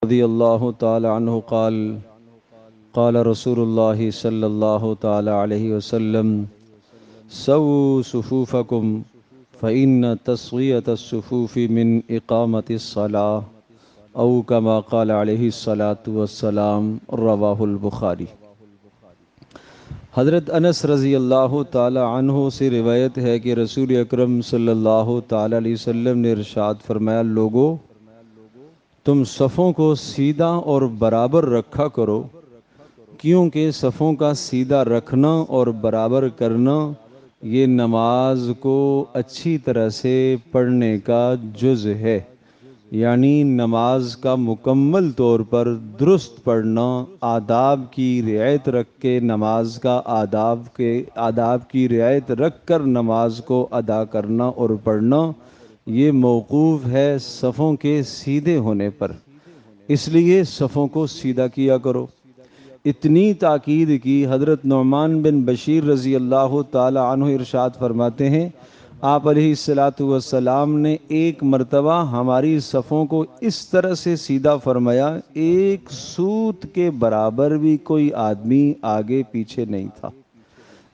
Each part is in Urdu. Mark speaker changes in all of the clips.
Speaker 1: رضی اللہ تعالی عنہ قال قال رسول اللہ صلی اللہ تعالی علیہ وسلم سووا صفوفکم فإن تسویۃ الصفوف من اقامت الصلاة او کما قال علیہ الصلاۃ والسلام رواہ البخاری۔ حضرت انس رضی اللہ تعالی عنہ سے روایت ہے کہ رسول اکرم صلی اللہ تعالی علیہ وسلم نے ارشاد فرمایا، لوگو تم صفوں کو سیدھا اور برابر رکھا کرو، کیونکہ صفوں کا سیدھا رکھنا اور برابر کرنا یہ نماز کو اچھی طرح سے پڑھنے کا جز ہے، یعنی نماز کا مکمل طور پر درست پڑھنا، آداب کی رعایت رکھ کے نماز کا آداب کی رعایت رکھ کر نماز کو ادا کرنا اور پڑھنا، یہ موقوف ہے صفوں کے سیدھے ہونے پر۔ اس لیے صفوں کو سیدھا کیا کرو۔ اتنی تاکید کی حضرت نعمان بن بشیر رضی اللہ تعالی عنہ ارشاد فرماتے ہیں، آپ علیہ الصلاۃ والسلام نے ایک مرتبہ ہماری صفوں کو اس طرح سے سیدھا فرمایا، ایک سوت کے برابر بھی کوئی آدمی آگے پیچھے نہیں تھا۔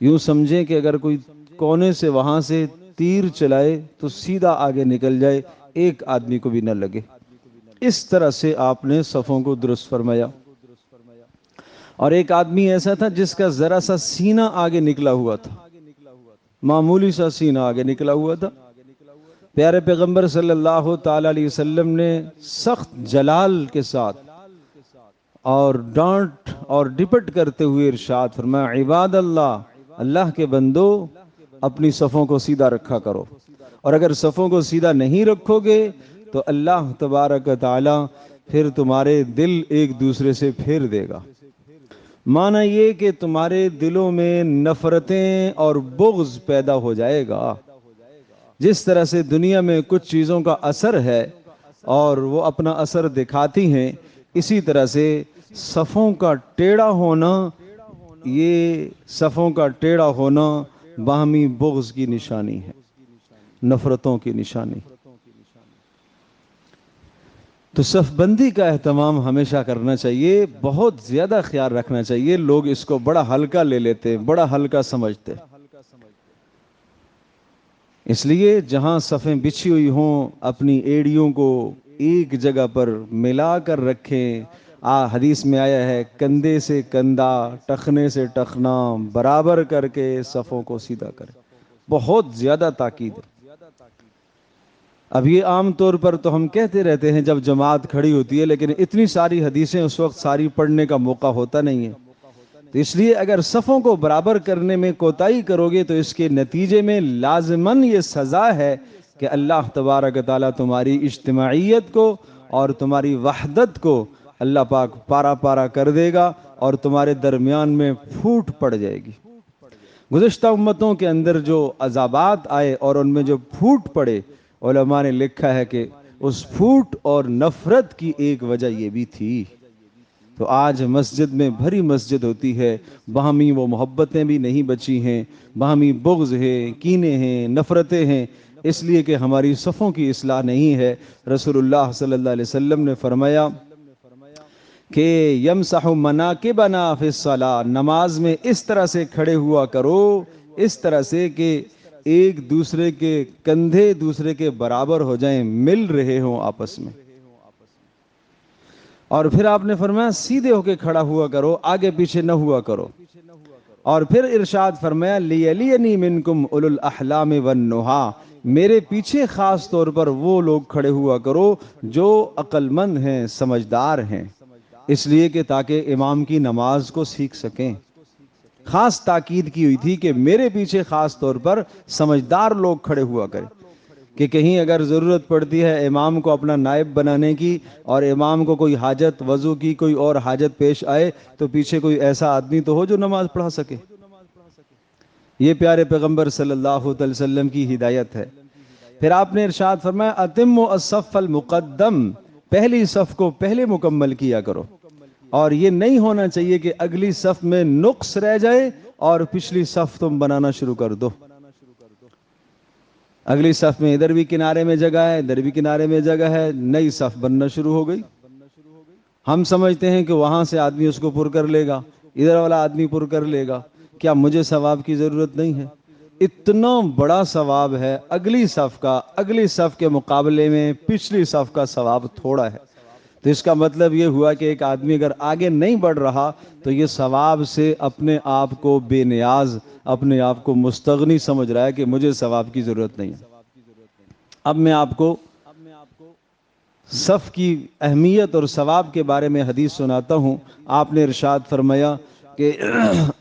Speaker 1: یوں سمجھیں کہ اگر کوئی کونے سے وہاں سے تیر چلائے تو سیدھا آگے نکل جائے، ایک آدمی کو بھی نہ لگے۔ اس طرح سے آپ نے صفوں کو درست فرمایا۔ اور ایک آدمی ایسا تھا جس کا ذرا سا سینہ آگے نکلا ہوا تھا، معمولی سا سینہ آگے نکلا ہوا تھا۔ پیارے پیغمبر صلی اللہ تعالی علیہ وسلم نے سخت جلال کے ساتھ اور ڈانٹ اور ڈپٹ کرتے ہوئے ارشاد فرمایا، عباد اللہ، اللہ کے بندو، اپنی صفوں کو سیدھا رکھا کرو، اور اگر صفوں کو سیدھا نہیں رکھو گے تو اللہ تبارک و تعالی پھر تمہارے دل ایک دوسرے سے پھیر دے گا۔ معنی یہ کہ تمہارے دلوں میں نفرتیں اور بغض پیدا ہو جائے گا۔ جس طرح سے دنیا میں کچھ چیزوں کا اثر ہے اور وہ اپنا اثر دکھاتی ہیں، اسی طرح سے صفوں کا ٹیڑھا ہونا باہمی بغض کی نشانی ہے، نفرتوں کی نشانی۔ تو صف بندی کا اہتمام ہمیشہ کرنا چاہیے، بہت زیادہ خیال رکھنا چاہیے۔ لوگ اس کو بڑا ہلکا لے لیتے، بڑا ہلکا سمجھتے۔ اس لیے جہاں صفیں بچھی ہوئی ہوں، اپنی ایڑیوں کو ایک جگہ پر ملا کر رکھیں۔ حدیث میں آیا ہے، کندھے سے کندھا، ٹخنے سے ٹخنا برابر کر کے صفوں کو سیدھا کریں۔ بہت زیادہ تاکید ہے۔ اب یہ عام طور پر تو ہم کہتے رہتے ہیں جب جماعت کھڑی ہوتی ہے، لیکن اتنی ساری حدیثیں اس وقت ساری پڑھنے کا موقع ہوتا نہیں ہے۔ تو اس لیے اگر صفوں کو برابر کرنے میں کوتاہی کرو گے تو اس کے نتیجے میں لازماً یہ سزا ہے کہ اللہ تبارک و تعالیٰ تمہاری اجتماعیت کو اور تمہاری وحدت کو اللہ پاک پارا پارا کر دے گا اور تمہارے درمیان میں پھوٹ پڑ جائے گی۔ گزشتہ امتوں کے اندر جو عذابات آئے اور ان میں جو پھوٹ پڑے، علماء نے لکھا ہے کہ اس پھوٹ اور نفرت کی ایک وجہ یہ بھی تھی۔ تو آج مسجد میں بھری مسجد ہوتی ہے، باہمی وہ محبتیں بھی نہیں بچی ہیں، باہمی بغض ہے، کینے ہیں، نفرتیں ہیں، اس لیے کہ ہماری صفوں کی اصلاح نہیں ہے۔ رسول اللہ صلی اللہ علیہ وسلم نے فرمایا کہ یمسح مناکبنا فی الصلاۃ، نماز میں اس طرح سے کھڑے ہوا کرو، اس طرح سے کہ ایک دوسرے کے کندھے دوسرے کے برابر ہو جائیں، مل رہے ہوں آپس میں۔ اور پھر آپ نے فرمایا سیدھے ہو کے کھڑا ہوا کرو، آگے پیچھے نہ ہوا کرو۔ اور پھر ارشاد فرمایا لیلینی منکم اولو الاحلام والنہا، میرے پیچھے خاص طور پر وہ لوگ کھڑے ہوا کرو جو عقل مند ہیں، سمجھدار ہیں، اس لیے کہ تاکہ امام کی نماز کو سیکھ سکیں۔ خاص تاکید کی ہوئی تھی کہ میرے پیچھے خاص طور پر سمجھدار لوگ کھڑے ہوا کریں، کہ کہیں اگر ضرورت پڑتی ہے امام کو اپنا نائب بنانے کی اور امام کو کوئی حاجت وضو کی کوئی اور حاجت پیش آئے تو پیچھے کوئی ایسا آدمی تو ہو جو نماز پڑھا سکے۔ یہ پیارے پیغمبر صلی اللہ علیہ وسلم کی ہدایت ہے۔ پھر آپ نے ارشاد فرمایا اتموا الصف المقدم، پہلی صف کو پہلے مکمل کیا کرو، اور یہ نہیں ہونا چاہیے کہ اگلی صف میں نقص رہ جائے اور پچھلی صف تم بنانا شروع کر دو۔ اگلی صف میں ادھر بھی کنارے میں جگہ ہے، ادھر بھی کنارے میں جگہ ہے، نئی صف بننا شروع ہو گئی۔ ہم سمجھتے ہیں کہ وہاں سے آدمی اس کو پر کر لے گا، ادھر والا آدمی پر کر لے گا، کیا مجھے ثواب کی ضرورت نہیں ہے؟ اتنا بڑا ثواب ہے اگلی صف کا، اگلی صف کے مقابلے میں پچھلی صف کا ثواب تھوڑا ہے۔ تو اس کا مطلب یہ ہوا کہ ایک آدمی اگر آگے نہیں بڑھ رہا تو یہ ثواب سے اپنے آپ کو بے نیاز، اپنے آپ کو مستغنی سمجھ رہا ہے کہ مجھے ثواب کی ضرورت نہیں ہے۔ اب میں آپ کو صف کی اہمیت اور ثواب کے بارے میں حدیث سناتا ہوں۔ آپ نے ارشاد فرمایا کہ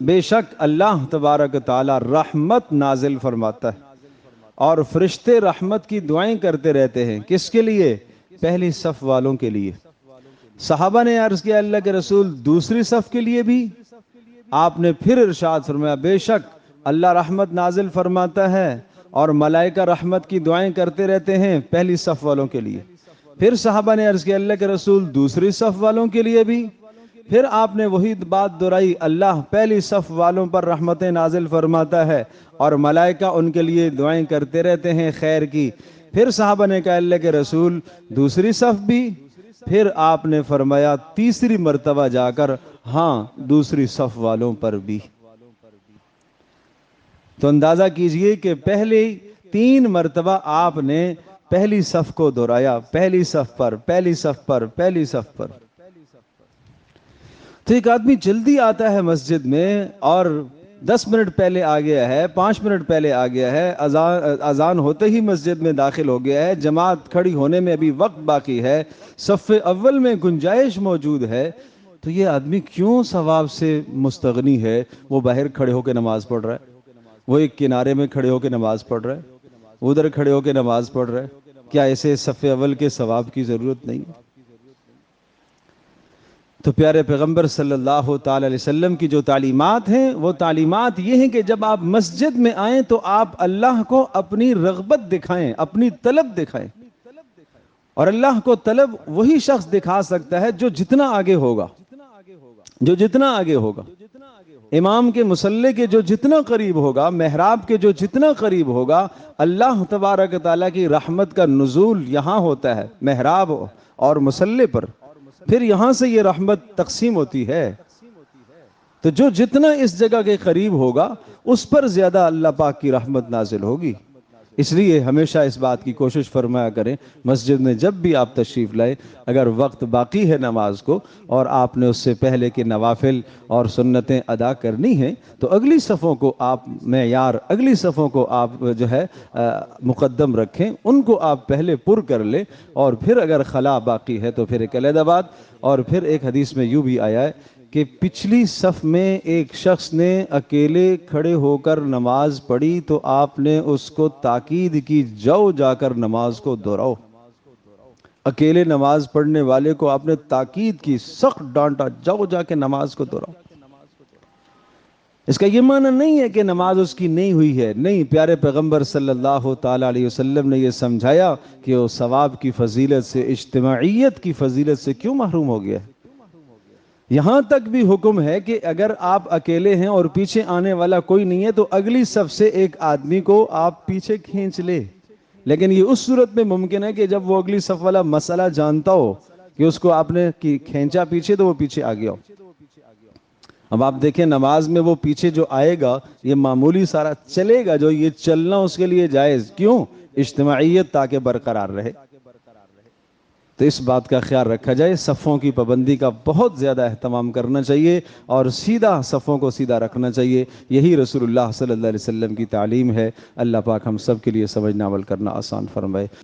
Speaker 1: بے شک اللہ تبارک تعالی رحمت نازل فرماتا ہے اور فرشتے رحمت کی دعائیں کرتے رہتے ہیں۔ کس کے لیے؟ پہلی صف والوں کے لیے۔ صحابہ نے عرض کیا اللہ کے رسول دوسری صف کے لیے بھی؟ آپ نے پھر ارشاد فرمایا بے شک اللہ رحمت نازل فرماتا ہے اور ملائکہ رحمت کی دعائیں کرتے رہتے ہیں پہلی صف والوں کے لیے۔ پھر صحابہ نے عرض کیا اللہ کے رسول دوسری صف والوں کے لیے بھی؟ پھر آپ نے وہی بات دہرائی اللہ پہلی صف والوں پر رحمتیں نازل فرماتا ہے اور ملائکہ ان کے لیے دعائیں کرتے رہتے ہیں خیر کی۔ پھر صحابہ نے کہا اللہ کے رسول دوسری صف بھی؟ پھر آپ نے فرمایا تیسری مرتبہ جا کر ہاں دوسری صف والوں پر بھی۔ تو اندازہ کیجئے کہ پہلی 3 مرتبہ آپ نے پہلی صف کو دہرایا، پہلی صف پر، پہلی صف پر، پہلی صف پر۔ تو ایک آدمی جلدی آتا ہے مسجد میں اور 10 منٹ پہلے آ گیا ہے، 5 منٹ پہلے آ گیا ہے، اذان ہوتے ہی مسجد میں داخل ہو گیا ہے، جماعت کھڑی ہونے میں ابھی وقت باقی ہے، صف اول میں گنجائش موجود ہے، تو یہ آدمی کیوں ثواب سے مستغنی ہے؟ وہ باہر کھڑے ہو کے نماز پڑھ رہا ہے، وہ ایک کنارے میں کھڑے ہو کے نماز پڑھ رہا ہے، ادھر کھڑے ہو کے نماز پڑھ رہا ہے، کیا ایسے صف اول کے ثواب کی ضرورت نہیں؟ تو پیارے پیغمبر صلی اللہ تعالی علیہ وسلم کی جو تعلیمات ہیں وہ تعلیمات یہ ہیں کہ جب آپ مسجد میں آئیں تو آپ اللہ کو اپنی رغبت دکھائیں، اپنی طلب دکھائیں، اور اللہ کو طلب وہی شخص دکھا سکتا ہے جو جتنا آگے ہوگا، جو جتنا آگے ہوگا، امام کے مصلی کے جو جتنا قریب ہوگا، محراب کے جو جتنا قریب ہوگا، اللہ تبارک تعالیٰ کی رحمت کا نزول یہاں ہوتا ہے محراب اور مصلی پر، پھر یہاں سے یہ رحمت تقسیم ہوتی ہے۔ تو جو جتنا اس جگہ کے قریب ہوگا اس پر زیادہ اللہ پاک کی رحمت نازل ہوگی۔ اس لیے ہمیشہ اس بات کی کوشش فرمایا کریں مسجد میں جب بھی آپ تشریف لائیں، اگر وقت باقی ہے نماز کو اور آپ نے اس سے پہلے کے نوافل اور سنتیں ادا کرنی ہیں تو اگلی صفوں کو آپ معیار، اگلی صفوں کو آپ جو ہے مقدم رکھیں، ان کو آپ پہلے پر کر لیں، اور پھر اگر خلا باقی ہے تو پھر ایک علیحدہ بات۔ اور پھر ایک حدیث میں یوں بھی آیا ہے کہ پچھلی صف میں ایک شخص نے اکیلے کھڑے ہو کر نماز پڑھی تو آپ نے اس کو تاکید کی جاؤ جا کر نماز کو دہراؤ۔ اکیلے نماز پڑھنے والے کو آپ نے تاکید کی، سخت ڈانٹا، جاؤ جا کے نماز کو دہراؤ۔ اس کا یہ معنی نہیں ہے کہ نماز اس کی نہیں ہوئی ہے، نہیں، پیارے پیغمبر صلی اللہ تعالی علیہ وسلم نے یہ سمجھایا کہ وہ ثواب کی فضیلت سے، اجتماعیت کی فضیلت سے کیوں محروم ہو گیا ہے۔ یہاں تک بھی حکم ہے کہ اگر آپ اکیلے ہیں اور پیچھے آنے والا کوئی نہیں ہے تو اگلی صف سے ایک آدمی کو آپ پیچھے کھینچ لے، لیکن یہ اس صورت میں ممکن ہے کہ جب وہ اگلی صف والا مسئلہ جانتا ہو کہ اس کو آپ نے کھینچا پیچھے تو وہ پیچھے آ گیا ہو۔ اب آپ دیکھیں نماز میں وہ پیچھے جو آئے گا یہ معمولی سارا چلے گا، جو یہ چلنا اس کے لیے جائز، کیوں؟ اجتماعیت تاکہ برقرار رہے۔ تو اس بات کا خیال رکھا جائے، صفوں کی پابندی کا بہت زیادہ اہتمام کرنا چاہیے اور سیدھا صفوں کو سیدھا رکھنا چاہیے، یہی رسول اللہ صلی اللہ علیہ وسلم کی تعلیم ہے۔ اللہ پاک ہم سب کے لیے سمجھنا عمل کرنا آسان فرمائے۔